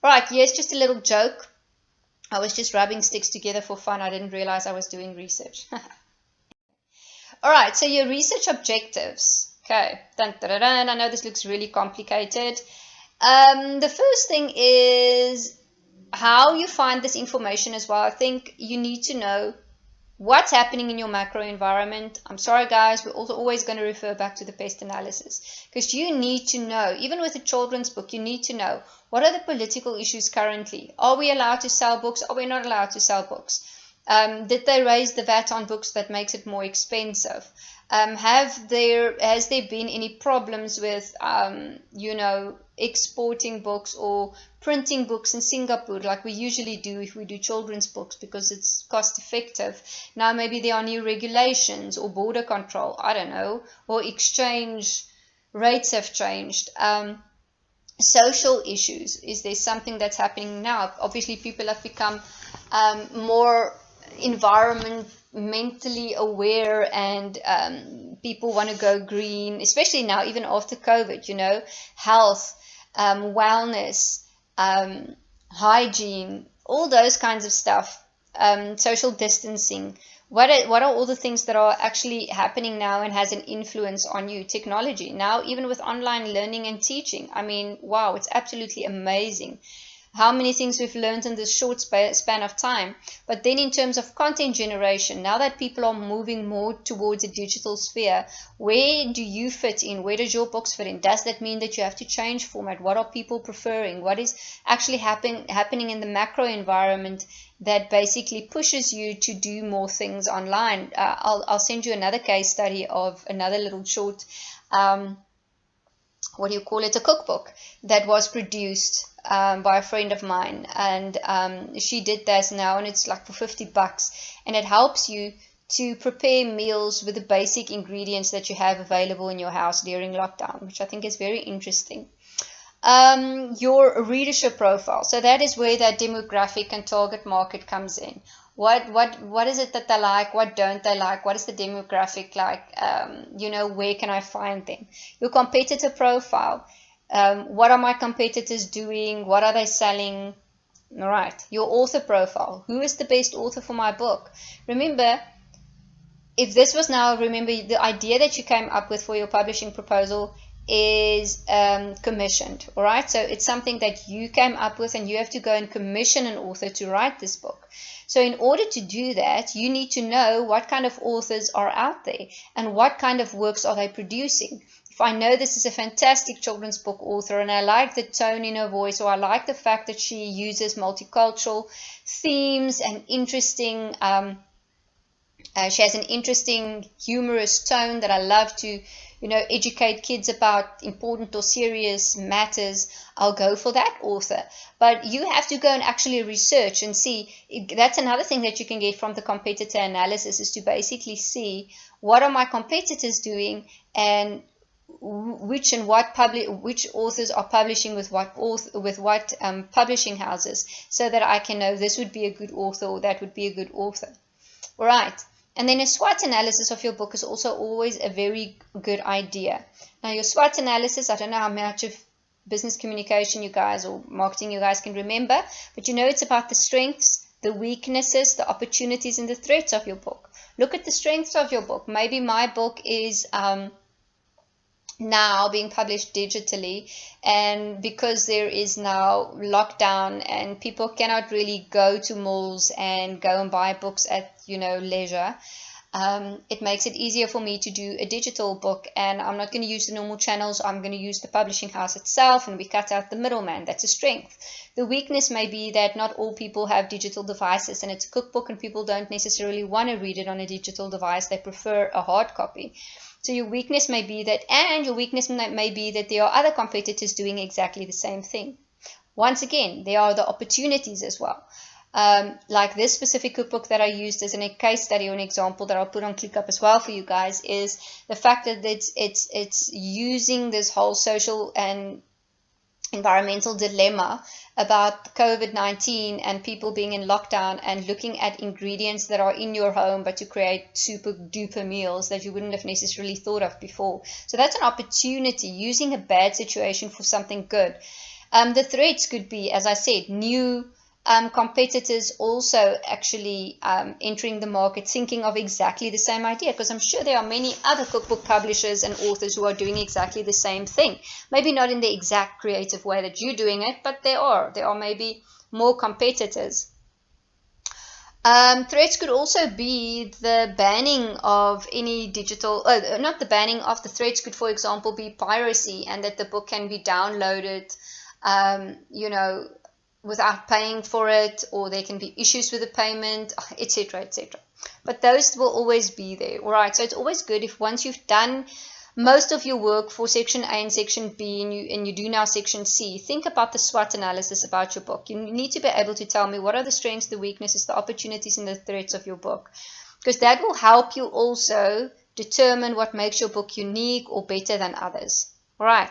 All right, here's just a little joke. I was just rubbing sticks together for fun. I didn't realize I was doing research. All right, so your research objectives. Okay, dun, dun, dun, dun. I know this looks really complicated. The first thing is how you find this information as well. I think you need to know what's happening in your macro environment. I'm sorry, guys, we're also always going to refer back to the pest analysis because you need to know, even with a children's book, you need to know what are the political issues currently. Are we allowed to sell books? Are we not allowed to sell books? Did they raise the VAT on books that makes it more expensive? Has there been any problems with exporting books or printing books in Singapore like we usually do if we do children's books because it's cost effective? Now maybe there are new regulations or border control, I don't know, or exchange rates have changed. Social issues, is there something that's happening now? Obviously people have become more environmentally aware and people want to go green, especially now, even after COVID, health, wellness, hygiene, all those kinds of stuff, social distancing. What are all the things that are actually happening now and has an influence on you? Technology now, even with online learning and teaching. I mean, wow, it's absolutely amazing how many things we've learned in this short span of time. But then in terms of content generation, now that people are moving more towards a digital sphere, where do you fit in? Where does your books fit in? Does that mean that you have to change format? What are people preferring? What is actually happening in the macro environment that basically pushes you to do more things online? I'll send you another case study of another little short a cookbook that was produced by a friend of mine, and she did this now, and it's like for $50, and it helps you to prepare meals with the basic ingredients that you have available in your house during lockdown, which I think is very interesting. Your readership profile, so that is where that demographic and target market comes in. What is it that they like? What don't they like? What is the demographic like? Where can I find them? Your competitor profile. What are my competitors doing? What are they selling? All right. Your author profile. Who is the best author for my book? Remember, the idea that you came up with for your publishing proposal is commissioned. All right. So it's something that you came up with, and you have to go and commission an author to write this book. So in order to do that, you need to know what kind of authors are out there and what kind of works are they producing. If I know this is a fantastic children's book author and I like the tone in her voice, or I like the fact that she uses multicultural themes and interesting, she has an interesting humorous tone that I love to, educate kids about important or serious matters, I'll go for that author. But you have to go and actually research and see. That's another thing that you can get from the competitor analysis, is to basically see what are my competitors doing and which authors are publishing with what publishing houses, so that I can know this would be a good author or that would be a good author. All right. And then a SWOT analysis of your book is also always a very good idea. Now, your SWOT analysis, I don't know how much of business communication you guys or marketing you guys can remember, but it's about the strengths, the weaknesses, the opportunities, and the threats of your book. Look at the strengths of your book. Maybe my book is now being published digitally, and because there is now lockdown and people cannot really go to malls and go and buy books at leisure, it makes it easier for me to do a digital book, and I'm not going to use the normal channels. I'm going to use the publishing house itself, and we cut out the middleman. That's a strength. The weakness may be that not all people have digital devices, and it's a cookbook and people don't necessarily want to read it on a digital device. They prefer a hard copy. So your weakness may be that, and your weakness may be that there are other competitors doing exactly the same thing. Once again, there are the opportunities as well. Like this specific cookbook that I used as a case study or an example that I'll put on ClickUp as well for you guys, is the fact that it's using this whole social and environmental dilemma about COVID-19 and people being in lockdown, and looking at ingredients that are in your home but to create super duper meals that you wouldn't have necessarily thought of before. So that's an opportunity, using a bad situation for something good. The threats could be, as I said, new competitors also actually entering the market, thinking of exactly the same idea, because I'm sure there are many other cookbook publishers and authors who are doing exactly the same thing. Maybe not in the exact creative way that you're doing it, but there are maybe more competitors. Threats could also be the banning of any digital, not the banning of the threats could, for example, be piracy, and that the book can be downloaded, without paying for it, or there can be issues with the payment, etc., etc. But those will always be there, all right? So it's always good if once you've done most of your work for section A and section B, and you do now section C, think about the SWOT analysis about your book. You need to be able to tell me what are the strengths, the weaknesses, the opportunities, and the threats of your book, because that will help you also determine what makes your book unique or better than others. All right.